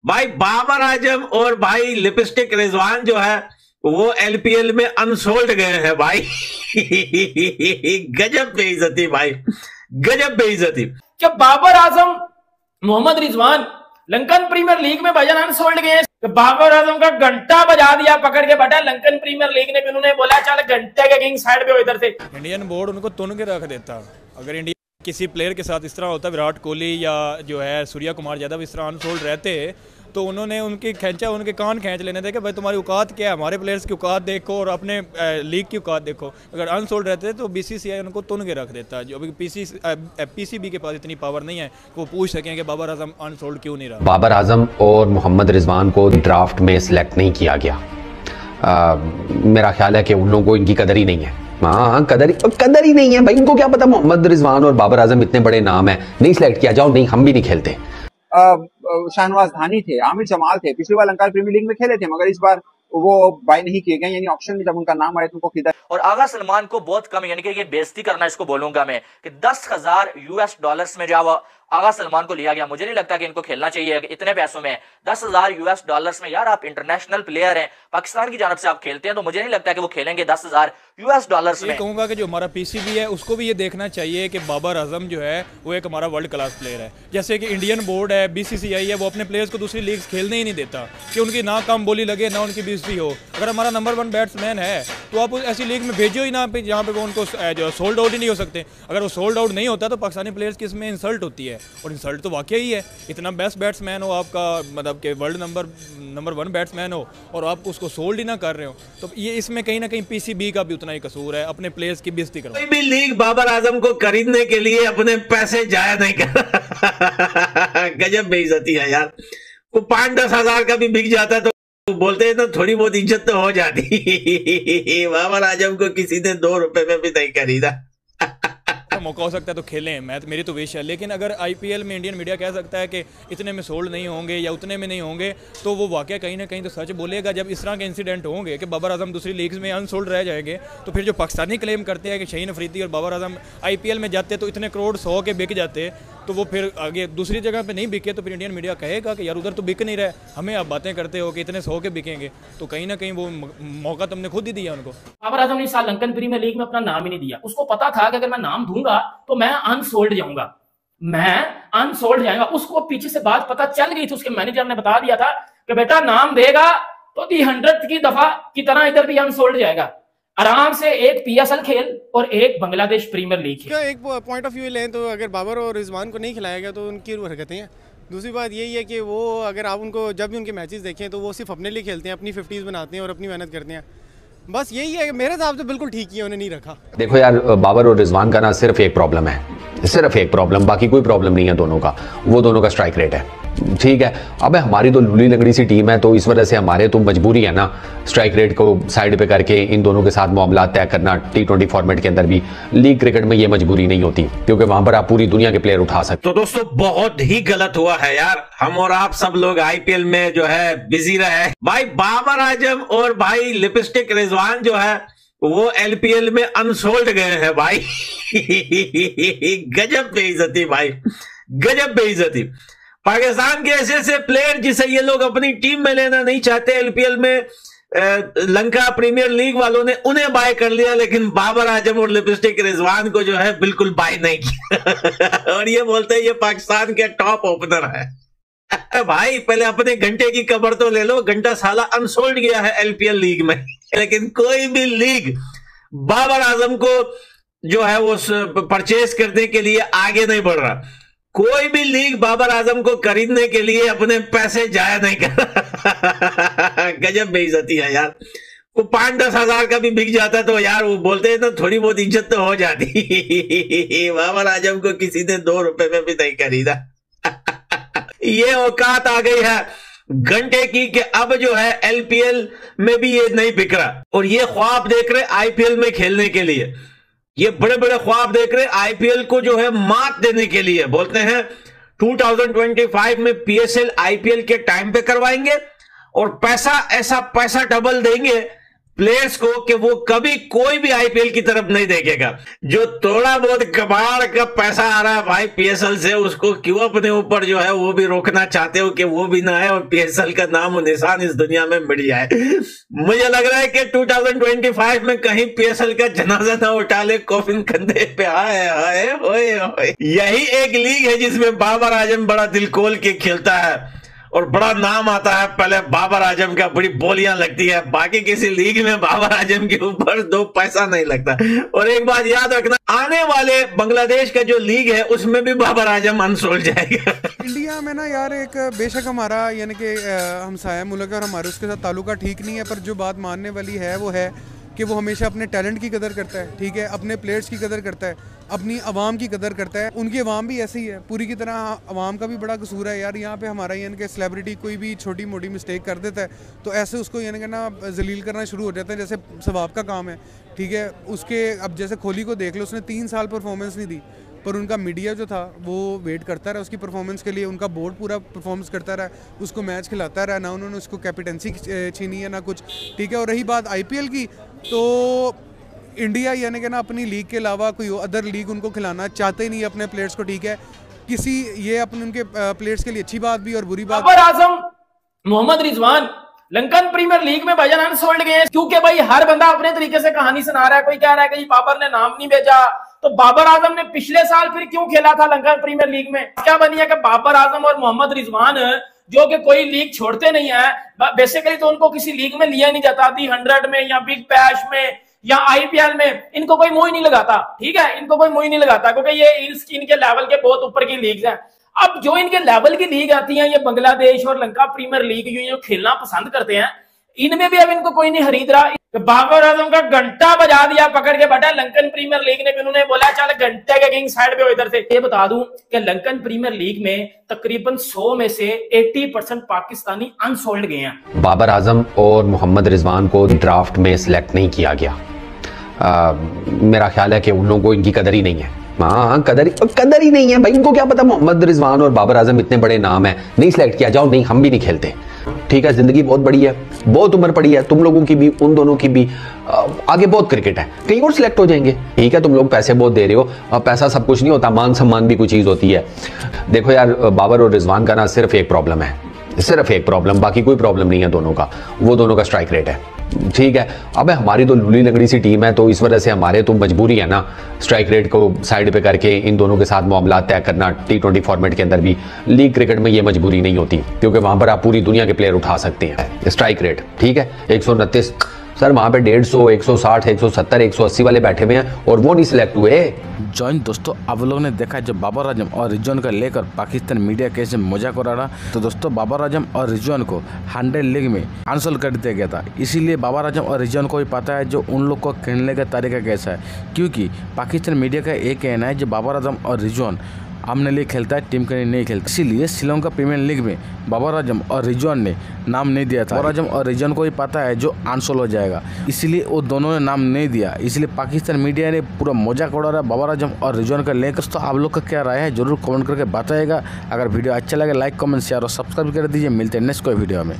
भाई बाबर आजम और भाई लिपस्टिक रिजवान जो है वो एलपीएल में अनसोल्ड गए हैं भाई। गजब बेइज्जती भाई, गजब बेइज्जती। क्या बाबर आजम मोहम्मद रिजवान लंकन प्रीमियर लीग में भजन अनसोल्ड गए? बाबर आजम का घंटा बजा दिया पकड़ के बेटा लंकन प्रीमियर लीग ने भी। उन्होंने बोला चल घंटे के किंग साइड पे हो इधर से। इंडियन बोर्ड उनको तुन के रख देता। अगर इंडिया किसी प्लेयर के साथ इस तरह होता, विराट कोहली या जो है सूर्या कुमार यादव इस तरह अनसोल्ड रहते, तो उन्होंने उनके कान खींच लेने थे कि भाई तुम्हारी औकात क्या है, हमारे प्लेयर्स की औकात देखो और अपने लीग की औकात देखो। अगर अनसोल्ड रहते तो बीसीसीआई उनको तुन के रख देता। जो अभी पीसीबी के पास इतनी पावर नहीं है कि वो पूछ सकें कि बाबर आजम अनसोल्ड क्यों नहीं रहा। बाबर आजम और मोहम्मद रिजवान को ड्राफ्ट में सिलेक्ट नहीं किया गया। मेरा ख्याल है कि उन लोगों को इनकी कदर ही नहीं है। हाँ, कदर ही नहीं है भाई। इनको क्या पता मोहम्मद रिजवान और बाबर आजम इतने बड़े नाम है, नहीं सिलेक्ट किया, जाओ नहीं हम भी नहीं खेलते। शाहनवाज धानी थे, आमिर जमाल थे, पिछली बार लंका प्रीमियर लीग में खेले थे, मगर इस बार वो बाय नहीं किए गए, यानी ऑप्शन में जब उनका नाम आया तो उनको खरीदा। और आगा सलमान को बहुत कम, यानी कि ये बेइज्जती करना इसको बोलूंगा मैं, कि $10,000 में जाओ आगा सलमान को लिया गया। मुझे नहीं लगता कि इनको खेलना चाहिए इतने पैसों में। $10,000 में यार आप इंटरनेशनल प्लेयर हैं, पाकिस्तान की जानब से आप खेलते हैं, तो मुझे नहीं लगता कि वो खेलेंगे $10,000 में। कहूंगा कि जो हमारा पीसीबी है उसको भी ये देखना चाहिए कि बाबर आजम जो है वो एक हमारा वर्ल्ड क्लास प्लेयर है। जैसे कि इंडियन बोर्ड है, बीसीसीआई है, वो अपने प्लेयर्स को दूसरी लीग्स खेलने ही नहीं देता कि उनकी ना कम बोली लगे ना उनकी बेइज्जती हो। अगर हमारा नंबर 1 बैट्समैन है तो आप ऐसी लीग में भेजो ही ना जहाँ पे वो उनको जो सोल्ड आउट ही नहीं हो सकते। अगर वो सोल्ड आउट नहीं होता तो पाकिस्तानी प्लेयर्स की इसमें इंसल्ट होती है, और इंसल्ट तो वाकई ही है। इतना बेस्ट बैट्समैन हो आपका, मतलब कि वर्ल्ड नंबर 1 बैट्समैन हो, और आप उसको सोल्ड ही ना कर रहे हो, तो ये इसमें कहीं ना कहीं पीसीबी का भी उतना ही कसूर है। अपने प्लेयर्स की बेइज्जती करो। कोई भी लीग बाबर आजम को खरीदने के लिए अपने पैसे जाया नहीं कर। गजब बेइज्जती है यार। वो 5-10 हजार का भी बिक जाता तो बोलते हैं तो थोड़ी बहुत इज्जत तो हो जाती। बाबर आजम को किसी ने 2 रुपए में भी नहीं खरीदा। मौका हो सकता है तो खेलें, मेरी तो विश है। लेकिन अगर आईपीएल में इंडियन मीडिया कह सकता है कि इतने में सोल्ड नहीं होंगे या उतने में नहीं होंगे, तो वो वाकई कहीं ना कहीं तो सच बोलेगा। जब इस तरह के इंसिडेंट होंगे कि बाबर आजम दूसरी लीग्स में अनसोल्ड रह जाएंगे, तो फिर जो पाकिस्तानी क्लेम करते हैं कि शहीन अफरीदी और बाबर आजम आईपीएल में जाते तो इतने करोड़ 100 के बिक जाते, तो वो फिर आगे दूसरी जगह पे नहीं बिके, तो फिर इंडियन मीडिया कहेगा कि यार उधर तो बिक नहीं रहे, हमें आप बातें करते हो कि इतने 100 के बिकेंगे। तो कहीं ना कहीं वो मौका तुमने खुद ही दिया उनको। बाबर आजम ने इस साल लंकन प्रीमियर लीग में अपना नाम ही नहीं दिया। उसको पता था कि अगर मैं नाम दूंगा तो मैं अनसोल्ड जाऊंगा, उसको पीछे से बात पता चल गई थी। उसके मैनेजर ने बता दिया था कि बेटा नाम देगा तो 100 की दफा की तरह इधर भी अनसोल्ड जाएगा। आराम से एक पीएसएल खेल और एक बांग्लादेश प्रीमियर लीग खेल। एक पॉइंट ऑफ व्यू लें तो अगर बाबर और रिजवान को नहीं खिलाया गया तो उनकी हरकतें हैं। दूसरी बात यही है कि वो अगर आप उनको जब भी उनके मैचेस देखें तो वो सिर्फ अपने लिए खेलते हैं, अपनी 50s बनाते हैं और अपनी मेहनत करते हैं। बस यही है, मेरे हिसाब से बिल्कुल ठीक किया, उन्हें नहीं रखा। देखो यार, बाबर और रिजवान का ना सिर्फ एक प्रॉब्लम है, सिर्फ एक प्रॉब्लम, बाकी कोई प्रॉब्लम नहीं है दोनों का। वो दोनों का स्ट्राइक रेट है, ठीक है। अब हमारी तो लुली लंगड़ी सी टीम है, तो इस वजह से हमारे तो मजबूरी है ना स्ट्राइक रेट को साइड पे करके इन दोनों के साथ मामला तय करना। T20 फॉर्मेट के अंदर भी, लीग क्रिकेट में ये मजबूरी नहीं होती, क्योंकि वहां पर आप पूरी दुनिया के प्लेयर उठा सकते। तो दोस्तों बहुत ही गलत हुआ है यार, हम और आप सब लोग आईपीएल में जो है बिजी रहे। भाई बाबर आजम और भाई लिपस्टिक रिजवान जो है वो एलपीएल में अनसोल्ड गए हैं भाई। गजब बेइज्जती भाई, गजब बेइज्जती। पाकिस्तान के ऐसे प्लेयर जिसे ये लोग अपनी टीम में लेना नहीं चाहते, एलपीएल में लंका प्रीमियर लीग वालों ने उन्हें बाय कर लिया, लेकिन बाबर आजम और लिपस्टिक रिजवान को जो है बिल्कुल बाय नहीं किया। और ये बोलते हैं ये पाकिस्तान के टॉप ओपनर है। भाई पहले अपने घंटे की खबर तो ले लो, घंटा साला अनसोल्ड गया है एलपीएल लीग में, लेकिन कोई भी लीग बाबर आजम को जो है वो परचेज करने के लिए आगे नहीं बढ़ रहा। कोई भी लीग बाबर आजम को खरीदने के लिए अपने पैसे जाया नहीं कर। गजब बेइज्जती है यार। वो 5-10 हजार का भी बिक जाता तो यार वो बोलते हैं तो थोड़ी बहुत इज्जत तो हो जाती। बाबर आजम को किसी ने 2 रुपए में भी नहीं खरीदा। ये औकात आ गई है घंटे की कि अब जो है एलपीएल में भी ये नहीं बिक रहा, और ये ख्वाब देख रहे आईपीएल में खेलने के लिए। ये बड़े बड़े ख्वाब देख रहे आईपीएल को जो है मात देने के लिए। बोलते हैं 2025 में पीएसएल आईपीएल के टाइम पे करवाएंगे और पैसा ऐसा पैसा डबल देंगे प्लेयर्स को कि वो कभी कोई भी आईपीएल की तरफ नहीं देखेगा। जो थोड़ा बहुत कबाड़ का पैसा आ रहा है भाई पीएसएल से, उसको क्यों अपने ऊपर जो है वो भी रोकना चाहते हो कि वो भी ना आए और पीएसएल का नाम और निशान इस दुनिया में मिट जाए। मुझे लग रहा है कि 2025 में कहीं पीएसएल का जनाजा ना उठा ले कॉफिन कंधे पे। आए यही एक लीग है जिसमें बाबर आजम बड़ा दिल खोल के खेलता है और बड़ा नाम आता है। पहले बाबर आजम का बड़ी बोलियां लगती है, बाकी किसी लीग में बाबर आजम के ऊपर 2 पैसा नहीं लगता। और एक बात याद रखना, आने वाले बांग्लादेश का जो लीग है उसमें भी बाबर आजम अनसोल्ड जाएगा। इंडिया में ना यार एक बेशक हमारा यानी कि हमसाया मुल्क है और हमारे उसके साथ ताल्लुका ठीक नहीं है, पर जो बात मानने वाली है वो है कि वो हमेशा अपने टैलेंट की कदर करता है, ठीक है, अपने प्लेयर्स की कदर करता है, अपनी आवाम की कदर करता है। उनकी आवाम भी ऐसी ही है पूरी की तरह, आवाम का भी बड़ा कसूर है यार। यहाँ पे हमारा यानी कि सेलिब्रिटी कोई भी छोटी मोटी मिस्टेक कर देता है तो ऐसे उसको यानी कि ना जलील करना शुरू हो जाता है, जैसे सवाब का काम है, ठीक है। उसके अब जैसे कोहली को देख लो, उसने 3 साल परफॉर्मेंस नहीं दी, पर उनका मीडिया जो था वो वेट करता रहा उसकी परफॉर्मेंस के लिए, उनका बोर्ड पूरा परफॉर्मेंस करता रहा, उसको मैच खिलाता रहा, ना उन्होंने उसको कैप्टेंसी छीनी है ना कुछ, ठीक है। और रही बात आईपीएल की, तो इंडिया यानी कि ना अपनी लीग के अलावा कोई अदर लीग उनको खिलाना चाहते ही नहीं अपने प्लेयर्स को, ठीक है। किसी ये अपने उनके प्लेयर्स के लिए अच्छी बात भी और बुरी बात। बाबर आजम, मोहम्मद रिजवान लंकन प्रीमियर लीग में भाईजान अनसोल्ड गए, क्योंकि भाई हर बंदा अपने तरीके से कहानी सुना रहा है। कोई कह रहा है कि बाबर ने नाम नहीं भेजा, तो बाबर आजम ने पिछले साल फिर क्यों खेला था लंकन प्रीमियर लीग में? क्या बनी है कि बाबर आजम और मोहम्मद रिजवान जो कि कोई लीग छोड़ते नहीं है, बेसिकली तो उनको किसी लीग में लिया नहीं जाता, दी 100 में या बिग बैश में या आईपीएल में इनको कोई मुंह ही नहीं लगाता, ठीक है, इनको कोई मुंह ही नहीं लगाता, क्योंकि ये इनके लेवल के बहुत ऊपर की लीग हैं। अब जो इनके लेवल की लीग आती है, ये बांग्लादेश और लंका प्रीमियर लीग जो खेलना पसंद करते हैं, इनमें भी अब इनको कोई नहीं खरीद रहा। बाबर आजम का घंटा बजा दिया पकड़ के बेटा लंकन प्रीमियर लीग ने भी, उन्होंने बोला चल घंटे के किंग साइड पे इधर से। ये बता दूं कि लंकन प्रीमियर लीग में तकरीबन 100 में से 80% पाकिस्तानी अनसोल्ड गए हैं। बाबर आजम और मोहम्मद रिजवान को ड्राफ्ट में सिलेक्ट नहीं किया गया। मेरा ख्याल है कि उन लोगों को इनकी कदर ही नहीं है। हाँ, कदर ही नहीं है भाई। इनको क्या पता मोहम्मद रिजवान और बाबर आजम इतने बड़े नाम है, नहीं सिलेक्ट किया, जाओ नहीं, हम भी नहीं खेलते, ठीक है। जिंदगी बहुत बड़ी है, बहुत उम्र पड़ी है, तुम लोगों की भी उन दोनों की भी, आगे बहुत क्रिकेट है, कहीं और सिलेक्ट हो जाएंगे, ठीक है। तुम लोग पैसे बहुत दे रहे हो, पैसा सब कुछ नहीं होता, मान सम्मान भी कोई चीज होती है। देखो यार, बाबर और रिजवान का ना सिर्फ एक प्रॉब्लम है, सिर्फ एक प्रॉब्लम, बाकी कोई प्रॉब्लम नहीं है दोनों का, वो दोनों का स्ट्राइक रेट है, ठीक है। अबे हमारी तो लूली लंगड़ी सी टीम है, तो इस वजह से हमारे तो मजबूरी है ना स्ट्राइक रेट को साइड पे करके इन दोनों के साथ मामला तय करना। T20 फॉर्मेट के अंदर भी, लीग क्रिकेट में ये मजबूरी नहीं होती, क्योंकि वहां पर आप पूरी दुनिया के प्लेयर उठा सकते हैं। स्ट्राइक रेट ठीक है 129 सर, वहां पे 150, 160, 170, 180 वाले बैठे हुए हैं और वो नहीं सिलेक्ट हुए। जॉइन दोस्तों, आप लोगों ने देखा जब बाबर आजम और रिजवान को लेकर पाकिस्तान मीडिया कैसे मजाक उड़ा रहा, तो दोस्तों बाबर आजम और रिजवान को 100 लीग में अनसोल्ड कर दिया गया था। इसीलिए बाबर आजम और रिजवान को भी पता है जो उन लोग को खेलने का तरीका कैसा है, क्योंकि पाकिस्तान मीडिया का एक कहना है जो बाबर आजम और रिजवान अपने लिए खेलता है, टीम के लिए नहीं खेलता। इसीलिए श्रीलंका प्रीमियर लीग में बाबर आजम और रिजवान ने नाम नहीं दिया था। बाबर आजम और रिजवान को भी पता है जो अनसोल्ड हो जाएगा, इसलिए वो दोनों ने नाम नहीं दिया। इसलिए पाकिस्तान मीडिया ने पूरा मजाक उड़ा रहा है बाबर आजम और रिजवान का लेकर। तो आप लोग का क्या राय है जरूर कमेंट करके बताइएगा। अगर वीडियो अच्छा लगे लाइक कमेंट शेयर और सब्सक्राइब कर दीजिए। मिलते हैं नेक्स्ट कोई वीडियो में।